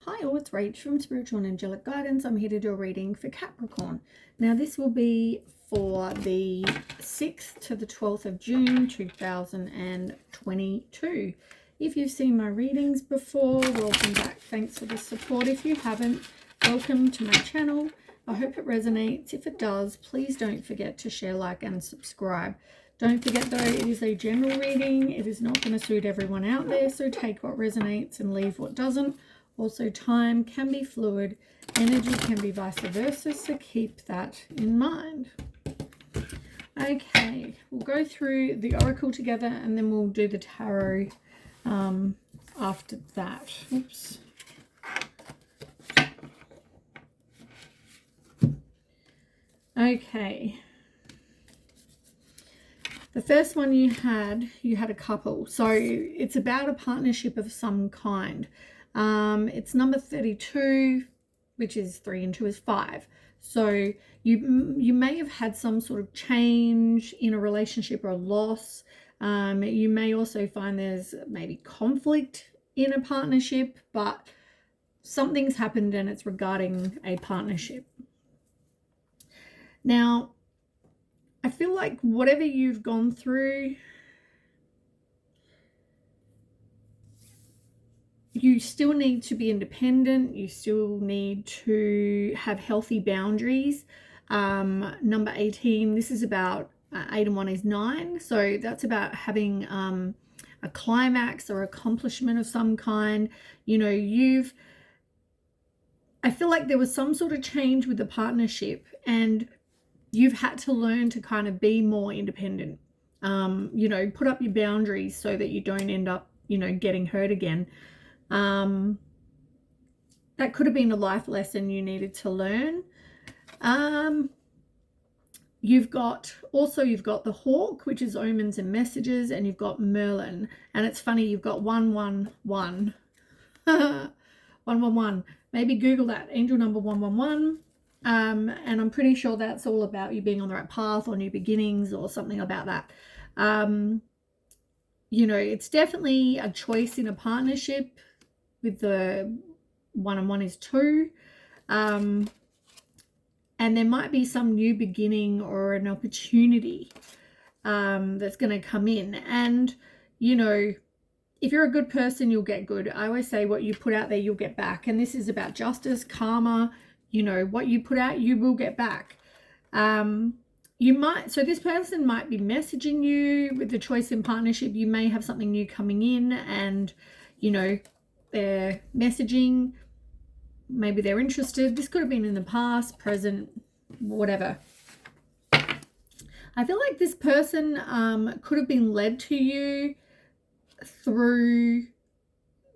Hi all, it's Rach from Spiritual and Angelic Guidance. I'm here to do a reading for Capricorn. Now this will be for the 6th to the 12th of June 2022. If you've seen my readings before, welcome back. Thanks for the support. If you haven't, welcome to my channel. I hope it resonates. If it does, please don't forget to share, like, and subscribe. Don't forget though, it is a general reading. It is not going to suit everyone out there, so take what resonates and leave what doesn't. Also, time can be fluid, energy can be vice versa, so keep that in mind. Okay, we'll go through the oracle together and then we'll do the tarot after that. Oops. Okay. The first one you had a couple. So it's about a partnership of some kind. It's number 32, which is 3 and 2 is 5. So you may have had some sort of change in a relationship or a loss. You may also find there's maybe conflict in a partnership, but something's happened and it's regarding a partnership. Now, I feel like whatever you've gone through, you still need to be independent. You still need to have healthy boundaries. Number 18, this is about 8 and 1 is 9. So that's about having a climax or accomplishment of some kind. You know, I feel like there was some sort of change with the partnership and you've had to learn to kind of be more independent. You know, put up your boundaries so that you don't end up, you know, getting hurt again. That could have been a life lesson you needed to learn. You've got the hawk, which is omens and messages, and you've got Merlin. And it's funny, you've got 111. 111. Maybe Google that, angel number 111. And I'm pretty sure that's all about you being on the right path or new beginnings or something about that. You know, it's definitely a choice in a partnership with the 1 and 1 is 2. And there might be some new beginning or an opportunity that's going to come in. And, you know, if you're a good person, you'll get good. I always say what you put out there, you'll get back. And this is about justice, karma. You know, what you put out, you will get back. So this person might be messaging you with the choice in partnership. You may have something new coming in and, you know, they're messaging. Maybe they're interested. This could have been in the past, present, whatever. I feel like this person could have been led to you through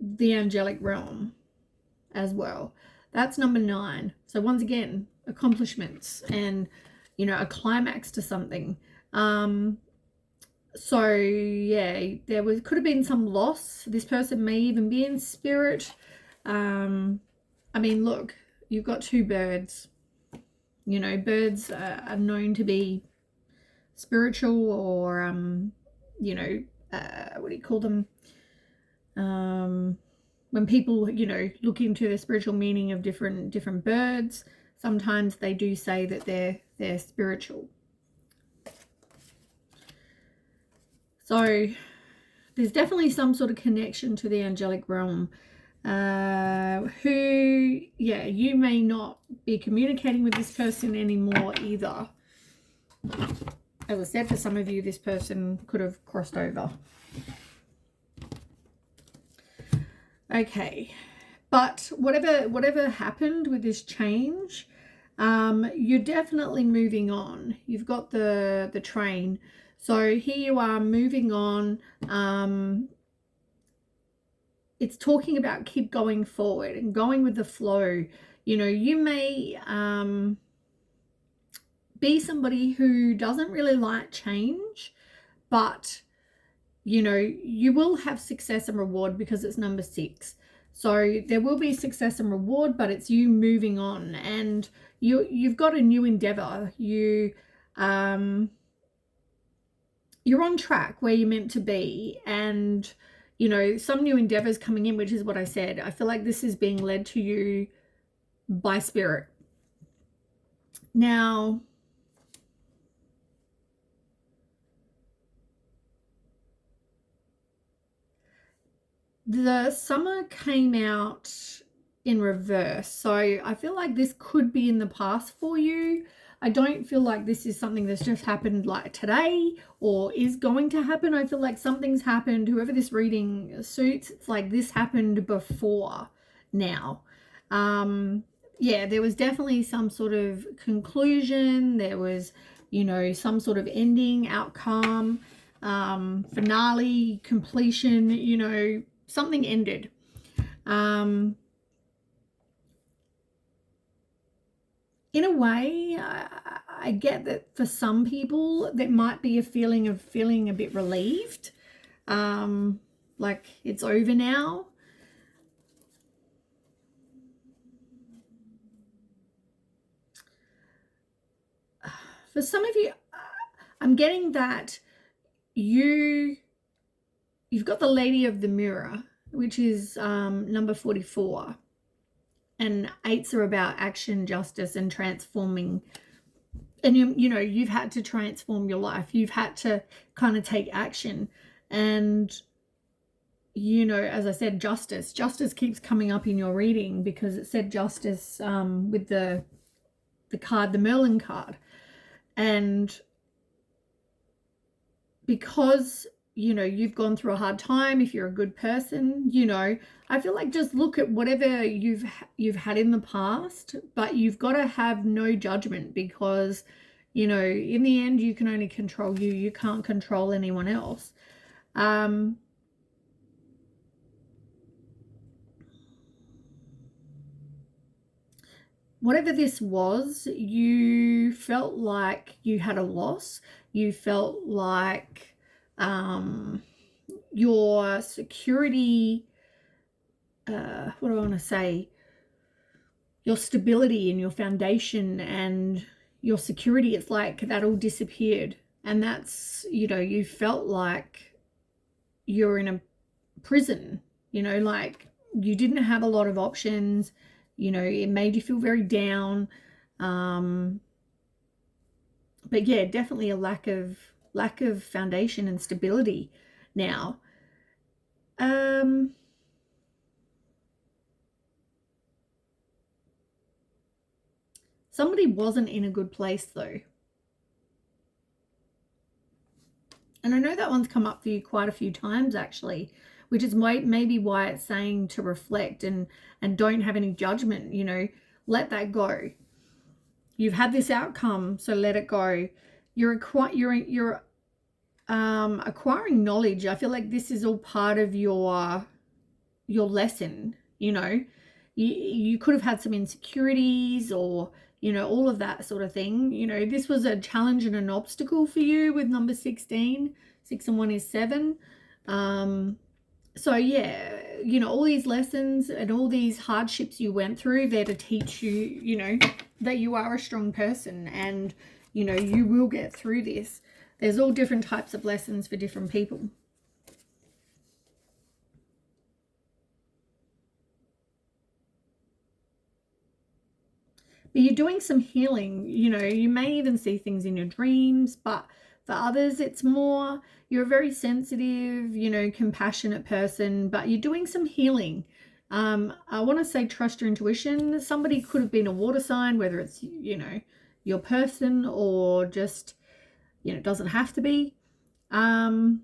the angelic realm as well. That's number 9. So once again, accomplishments and, you know, a climax to something. So yeah, could have been some loss. This person may even be in spirit. I mean, look, you've got 2 birds. You know, birds are known to be spiritual or, you know, what do you call them? When people, you know, look into the spiritual meaning of different birds, sometimes they do say that they're spiritual. So there's definitely some sort of connection to the angelic realm. You may not be communicating with this person anymore either. As I said, for some of you, this person could have crossed over. Okay, but whatever happened with this change, you're definitely moving on. You've got the train. So here you are moving on. It's talking about keep going forward and going with the flow. You know, you may be somebody who doesn't really like change, but you know, you will have success and reward because it's number 6. So there will be success and reward, but it's you moving on and you've got a new endeavor. You're on track where you're meant to be, and you know, some new endeavors coming in, which is what I said. I feel like this is being led to you by spirit. Now, the summer came out in reverse. So I feel like this could be in the past for you. I don't feel like this is something that's just happened like today or is going to happen. I feel like something's happened. Whoever this reading suits, it's like this happened before now. Yeah, there was definitely some sort of conclusion. There was, you know, some sort of ending, outcome, finale, completion, you know, something ended. In a way, I get that for some people, there might be a feeling of feeling a bit relieved, like it's over now. For some of you, I'm getting that you've got the Lady of the Mirror, which is number 44. And 8s are about action, justice, and transforming. And you know, you've had to transform your life. You've had to kind of take action. And, you know, as I said, justice keeps coming up in your reading because it said justice with the card, the Merlin card. And because, you know, you've gone through a hard time, if you're a good person, you know, I feel like just look at whatever you've had in the past, but you've got to have no judgment because, you know, in the end, you can only control you. You can't control anyone else. Whatever this was, you felt like you had a loss. You felt like your security, what do I want to say? Your stability and your foundation and your security, it's like that all disappeared. And that's, you know, you felt like you're in a prison, you know, like you didn't have a lot of options. You know, it made you feel very down. But yeah, definitely a lack of foundation and stability now. Somebody wasn't in a good place though. And I know that one's come up for you quite a few times actually, which is maybe why it's saying to reflect and don't have any judgment, you know, let that go. You've had this outcome, so let it go. You're acquiring knowledge. I feel like this is all part of your lesson, you know. You could have had some insecurities or, you know, all of that sort of thing. You know, this was a challenge and an obstacle for you with number 16. 6 and 1 is 7. So yeah, you know, all these lessons and all these hardships you went through, they're to teach you, you know, that you are a strong person and, you know, you will get through this. There's all different types of lessons for different people. But you're doing some healing, you know, you may even see things in your dreams, but for others, it's more, you're a very sensitive, you know, compassionate person, but you're doing some healing. I want to say trust your intuition. Somebody could have been a water sign, whether it's, you know, your person or just, you know, it doesn't have to be. But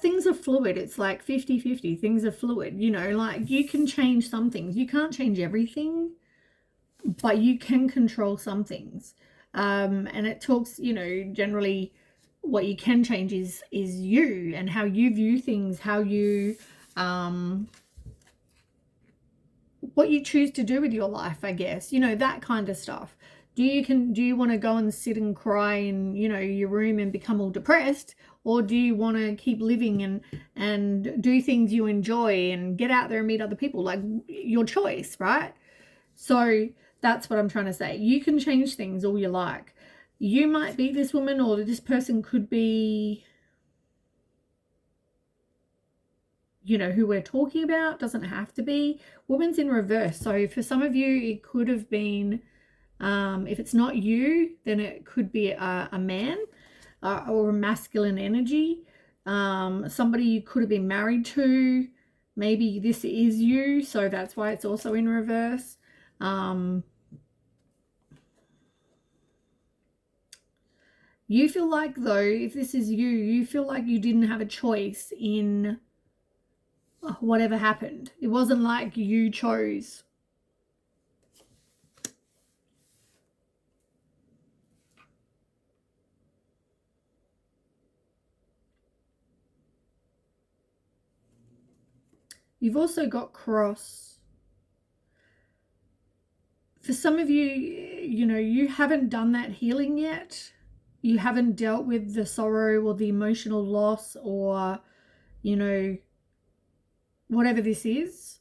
things are fluid. It's like 50-50. Things are fluid, you know, like you can change some things. You can't change everything, but you can control some things. And it talks, you know, generally what you can change is you and how you view things, how you, what you choose to do with your life, I guess, you know, that kind of stuff. Do you want to go and sit and cry in, you know, your room and become all depressed, or do you want to keep living and do things you enjoy and get out there and meet other people? Like, your choice, right? So that's what I'm trying to say. You can change things all you like. You might be this woman, or this person could be, you know, who we're talking about. Doesn't have to be. Woman's in reverse. So for some of you, it could have been, if it's not you, then it could be a man or a masculine energy. Somebody you could have been married to. Maybe this is you, so that's why it's also in reverse. You feel like, though, if this is you, you feel like you didn't have a choice in whatever happened. It wasn't like you chose. You've also got cross. For some of you, you know, you haven't done that healing yet. You haven't dealt with the sorrow or the emotional loss, or, you know, whatever this is.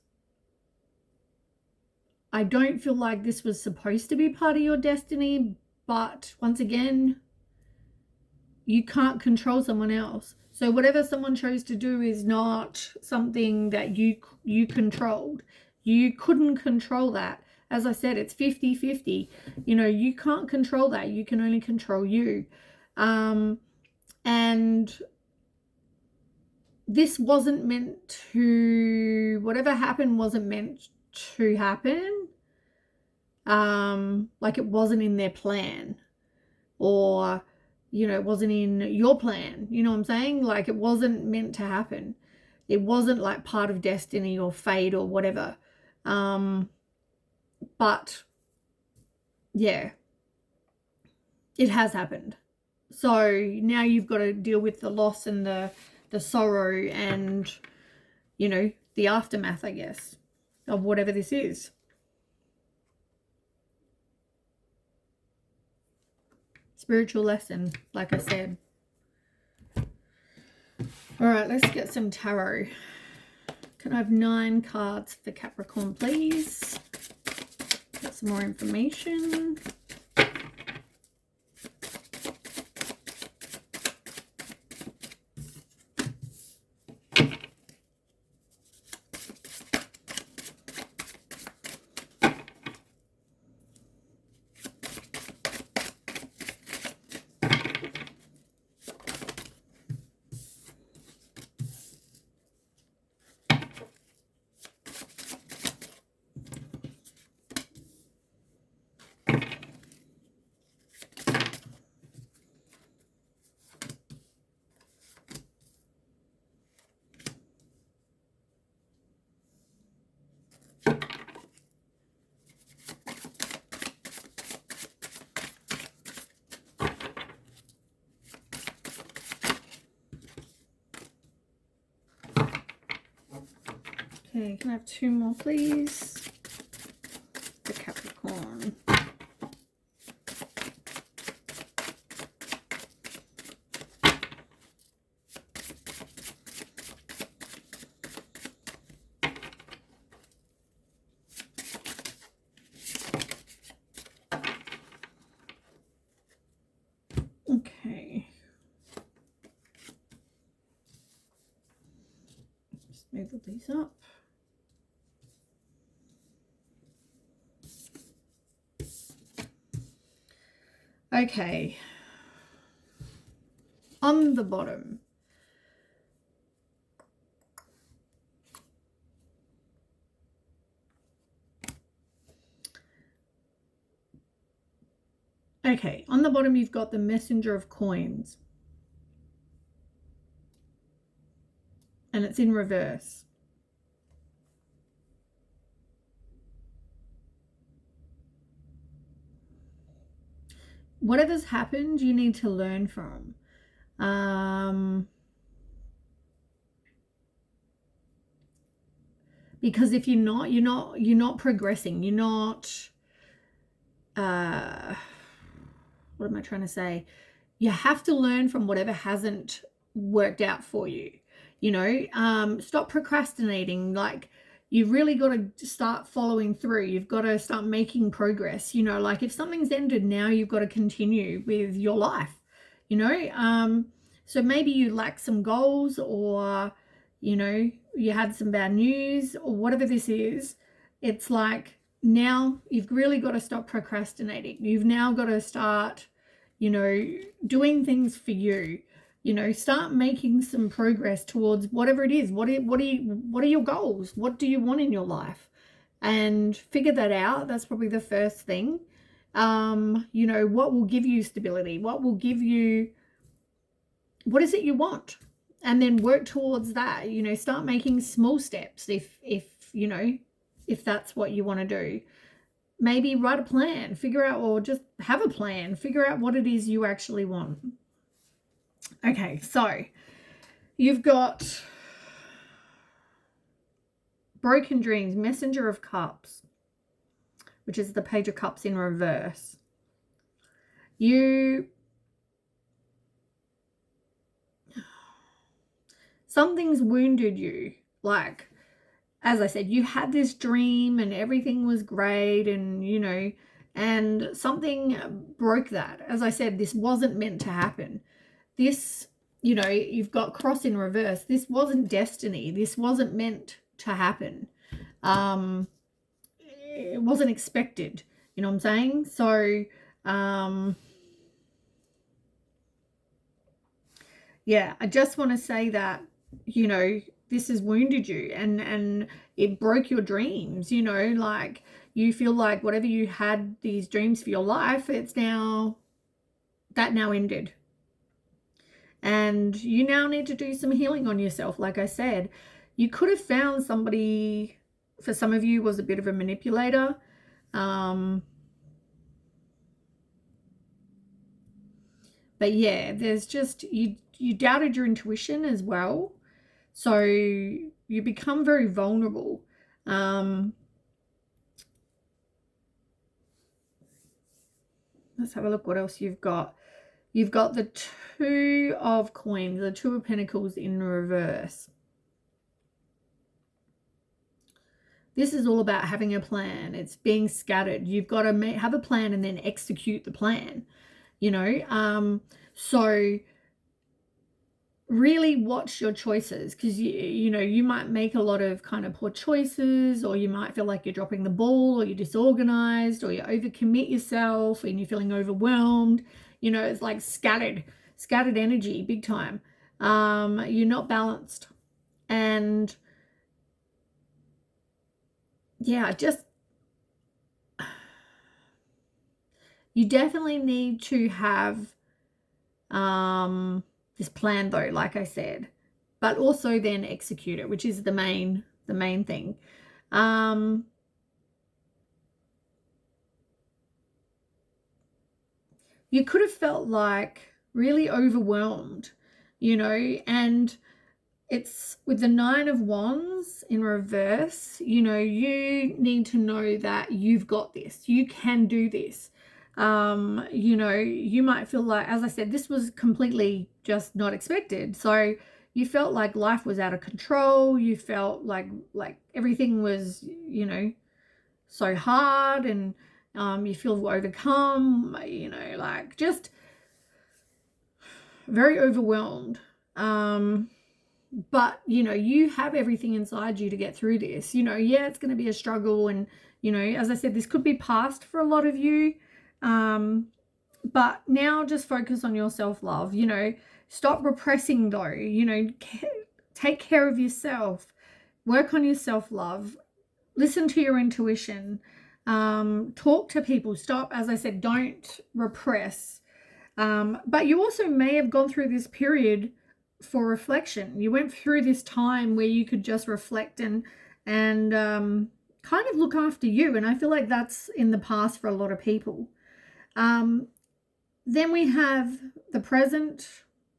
I don't feel like this was supposed to be part of your destiny, but once again, you can't control someone else. So whatever someone chose to do is not something that you controlled. You couldn't control that. As I said, it's 50-50. You know, you can't control that. You can only control you. And this wasn't meant to, whatever happened wasn't meant to happen. Like it wasn't in their plan, or, you know, it wasn't in your plan. You know what I'm saying? Like it wasn't meant to happen. It wasn't like part of destiny or fate or whatever. But yeah, it has happened. So now you've got to deal with the loss and the sorrow and, you know, the aftermath, I guess, of whatever this is. Spiritual lesson, like I said. All right, let's get some tarot. Can I have 9 cards for Capricorn, please? Get some more information. Okay, can I have 2 more, please? The Capricorn. Okay. Just move these up. Okay, on the bottom, okay, on the bottom you've got the Messenger of Coins, and it's in reverse. Whatever's happened, you need to learn from. Because if you're not progressing. You're not, what am I trying to say? You have to learn from whatever hasn't worked out for you. You know, stop procrastinating. Like, you've really got to start following through. You've got to start making progress. You know, like if something's ended now, you've got to continue with your life, you know. So maybe you lack some goals, or, you know, you had some bad news, or whatever this is. It's like, now you've really got to stop procrastinating. You've now got to start, you know, doing things for you. You know, start making some progress towards whatever it is. What are your goals? What do you want in your life? And figure that out. That's probably the first thing. You know, what will give you stability? What will give you, what is it you want? And then work towards that. You know, start making small steps if you know, if that's what you want to do. Maybe write a plan, figure out, or just have a plan, figure out what it is you actually want. Okay, so you've got Broken Dreams, Messenger of Cups, which is the Page of Cups in reverse. Something's wounded you. Like, as I said, you had this dream and everything was great, and, you know, and something broke that. As I said, this wasn't meant to happen. This, you know, you've got Cross in reverse. This wasn't destiny. This wasn't meant to happen. It wasn't expected. You know what I'm saying? So, yeah, I just want to say that, you know, this has wounded you, and it broke your dreams. You know, like, you feel like whatever you had, these dreams for your life, it's now, that now ended. And you now need to do some healing on yourself. Like I said, you could have found somebody, for some of you, was a bit of a manipulator. But yeah, there's just, you doubted your intuition as well. So you become very vulnerable. Let's have a look what else you've got. You've got the Two of Coins, the Two of Pentacles in reverse. This is all about having a plan. It's being scattered. You've got to have a plan and then execute the plan, you know. So really watch your choices, because you know, you might make a lot of kind of poor choices, or you might feel like you're dropping the ball, or you're disorganized, or you overcommit yourself and you're feeling overwhelmed. You know, it's like scattered energy, big time. You're not balanced. And yeah, just, you definitely need to have this plan, though, like I said, but also then execute it, which is the main thing. You could have felt like really overwhelmed, you know, and it's with the Nine of Wands in reverse. You know, you need to know that you've got this. You can do this. You know, you might feel like, as I said, this was completely just not expected. So you felt like life was out of control. You felt like everything was, you know, so hard, and you feel overcome, you know, like just very overwhelmed. But, you know, you have everything inside you to get through this. You know, yeah, it's going to be a struggle. And, you know, as I said, this could be past for a lot of you. But now just focus on your self-love. You know, stop repressing, though. You know, take care of yourself. Work on your self-love. Listen to your intuition. Talk to people. Stop, as I said, don't repress. But you also may have gone through this period for reflection. You went through this time where you could just reflect and kind of look after you. And I feel like that's in the past for a lot of people. Then we have the present.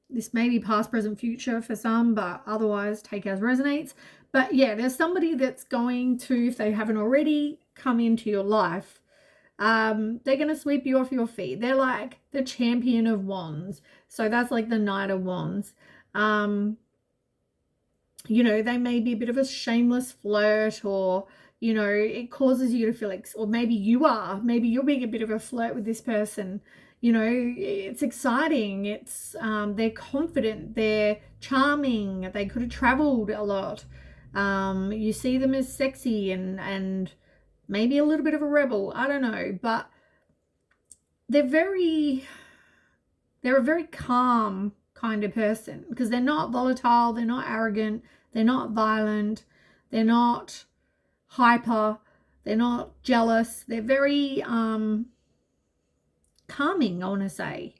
This may be past, present, future for some, but otherwise take as resonates. But yeah, there's somebody that's going to, if they haven't already come into your life, they're going to sweep you off your feet. They're like the Champion of Wands. So that's like the Knight of Wands. you know, they may be a bit of a shameless flirt, or, you know, it causes you to feel like, or maybe you're being a bit of a flirt with this person. You know, it's exciting. It's, they're confident, they're charming, they could have traveled a lot. You see them as sexy and maybe a little bit of a rebel. I don't know, but they're a very calm kind of person, because they're not volatile, they're not arrogant, they're not violent, they're not hyper, they're not jealous. They're very calming, I want to say.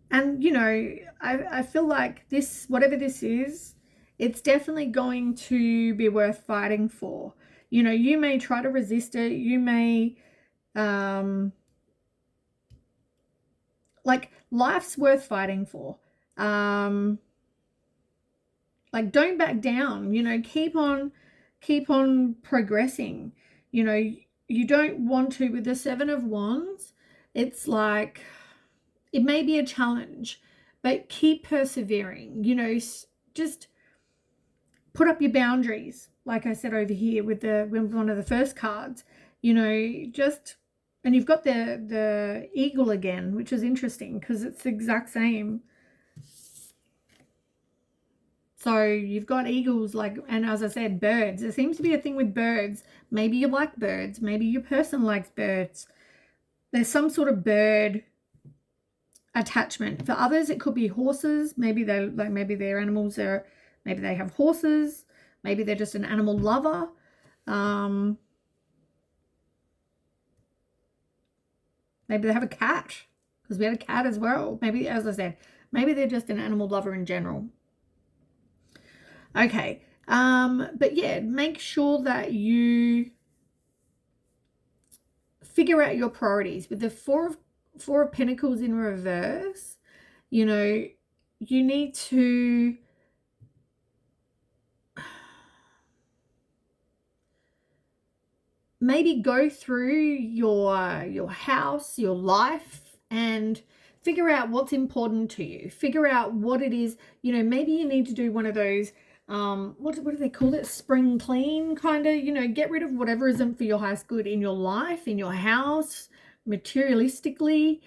And you know, I feel like this, whatever this is, it's definitely going to be worth fighting for. You know, you may try to resist it, you may like, life's worth fighting for. Like, don't back down, you know, keep on progressing. You know, you don't want to, with the Seven of Wands, it's like, it may be a challenge, but keep persevering. You know, just put up your boundaries, like I said over here with one of the first cards. You know, just, and you've got the eagle again, which is interesting because it's the exact same. So you've got eagles, like, and as I said, birds. There seems to be a thing with birds. Maybe you like birds. Maybe your person likes birds. There's some sort of bird attachment. For others, it could be horses. Maybe maybe their animals are, maybe they have horses. Maybe they're just an animal lover. Maybe they have a cat, because we had a cat as well. Maybe, as I said, maybe they're just an animal lover in general. Okay. But yeah, make sure that you figure out your priorities. With the Four of Pentacles in reverse, you know, you need to maybe go through your house, your life, and figure out what's important to you. Figure out what it is. You know, maybe you need to do one of those, what do they call it? Spring clean, kind of, you know, get rid of whatever isn't for your highest good in your life, in your house, materialistically,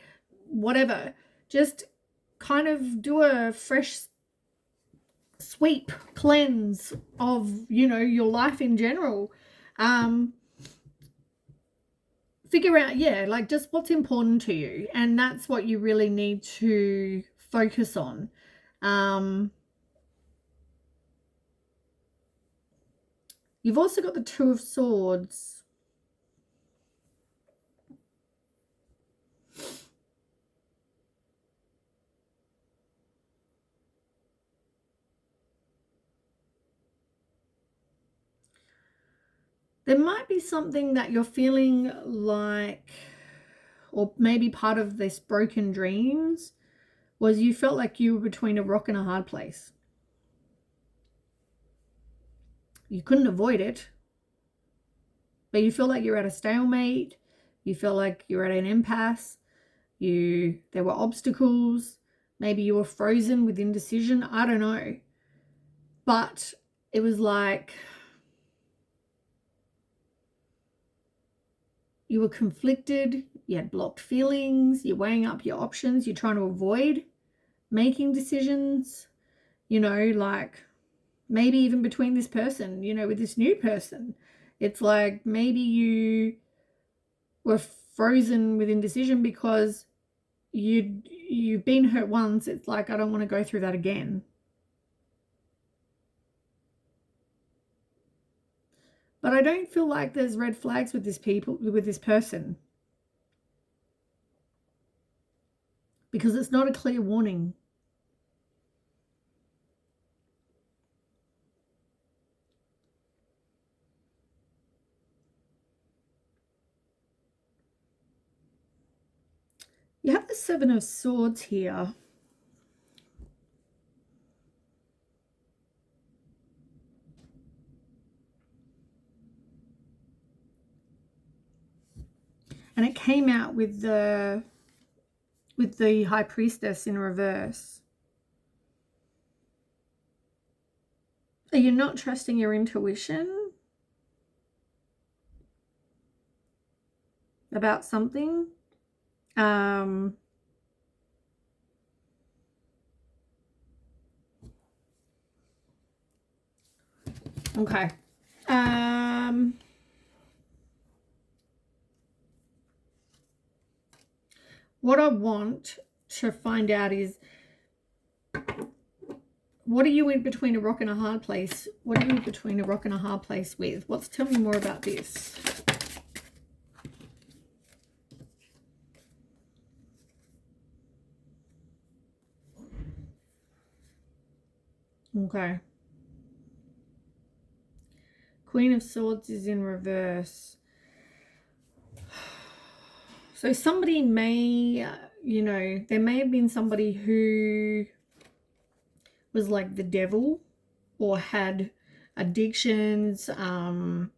whatever. Just kind of do a fresh sweep, cleanse of, you know, your life in general. Figure out, yeah, like, just what's important to you, and that's what you really need to focus on. You've also got the Two of Swords. There might be something that you're feeling like, or maybe part of this broken dreams was you felt like you were between a rock and a hard place. You couldn't avoid it, but you feel like you're at a stalemate. You feel like you're at an impasse. There were obstacles. Maybe you were frozen with indecision. I don't know. But it was like you were conflicted. You had blocked feelings. You're weighing up your options. You're trying to avoid making decisions. You know, like, maybe even between this person, you know, with this new person. It's like maybe you were frozen with indecision because you've been hurt once. It's like, I don't want to go through that again. But I don't feel like there's red flags with this person, because it's not a clear warning. You have the Seven of Swords here. And it came out with the High Priestess in reverse. Are you not trusting your intuition about something? Okay. What I want to find out is, what are you in between a rock and a hard place? What are you in between a rock and a hard place with? Tell me more about this. Okay. Queen of Swords is in reverse. So somebody may, you know, there may have been somebody who was like the devil or had addictions. You know,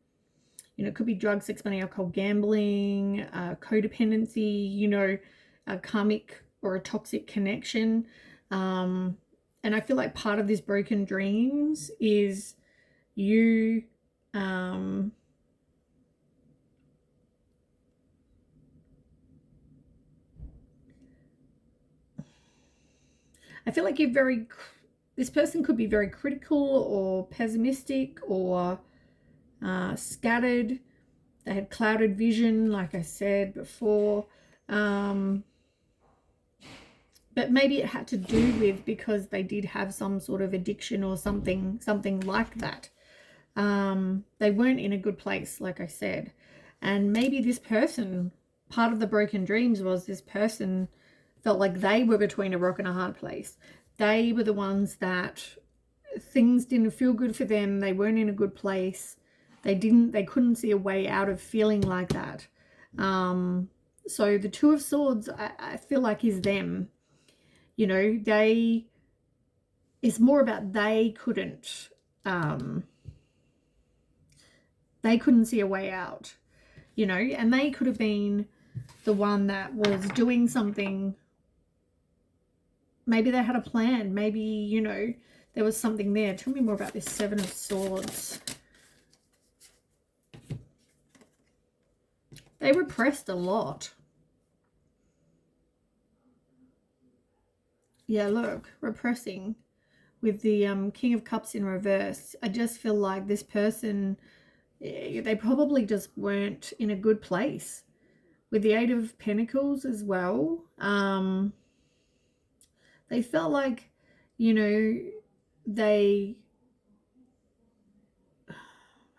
it could be drugs, sex, money, alcohol, gambling, codependency, you know, a karmic or a toxic connection. And I feel like part of this broken dreams is you I feel like this person could be very critical or pessimistic or scattered. They had clouded vision, like I said before. But maybe it had to do with because they did have some sort of addiction or something like that. They weren't in a good place, like I said. And maybe this person, part of the broken dreams was this person felt like they were between a rock and a hard place. They were the ones that things didn't feel good for them. They weren't in a good place. They couldn't see a way out of feeling like that. So the Two of Swords, I feel like is them. You know, it's more about they couldn't see a way out, you know, and they could have been the one that was doing something. Maybe they had a plan. Maybe, you know, there was something there. Tell me more about this Seven of Swords. They repressed a lot. Yeah, look, repressing with the King of Cups in reverse. I just feel like this person, they probably just weren't in a good place. With the Eight of Pentacles as well, they felt like, you know,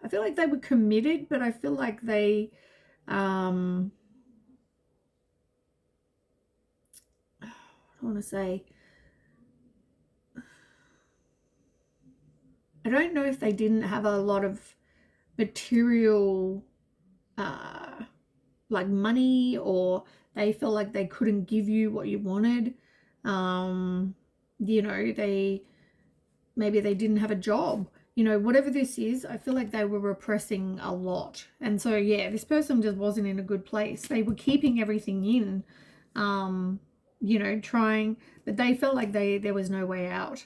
I feel like they were committed, but I feel like they, I want to say, I don't know if they didn't have a lot of material, like money, or they felt like they couldn't give you what you wanted. You know, maybe they didn't have a job. You know, whatever this is, I feel like they were repressing a lot. And so, yeah, this person just wasn't in a good place. They were keeping everything in, you know, trying, but they felt like there was no way out.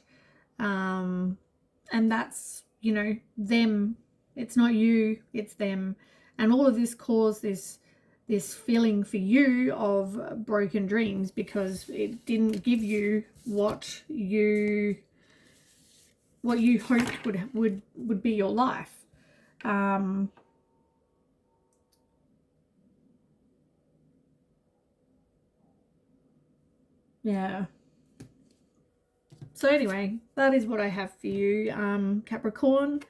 And that's, you know, them. It's not you, it's them. And all of this caused this feeling for you of broken dreams because it didn't give you what you hoped would be your life. Yeah. So anyway, that is what I have for you, Capricorn.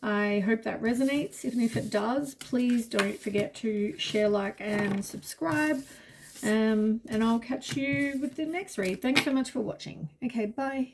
I hope that resonates. Even if it does, please don't forget to share, like, and subscribe. And I'll catch you with the next read. Thanks so much for watching. Okay, bye.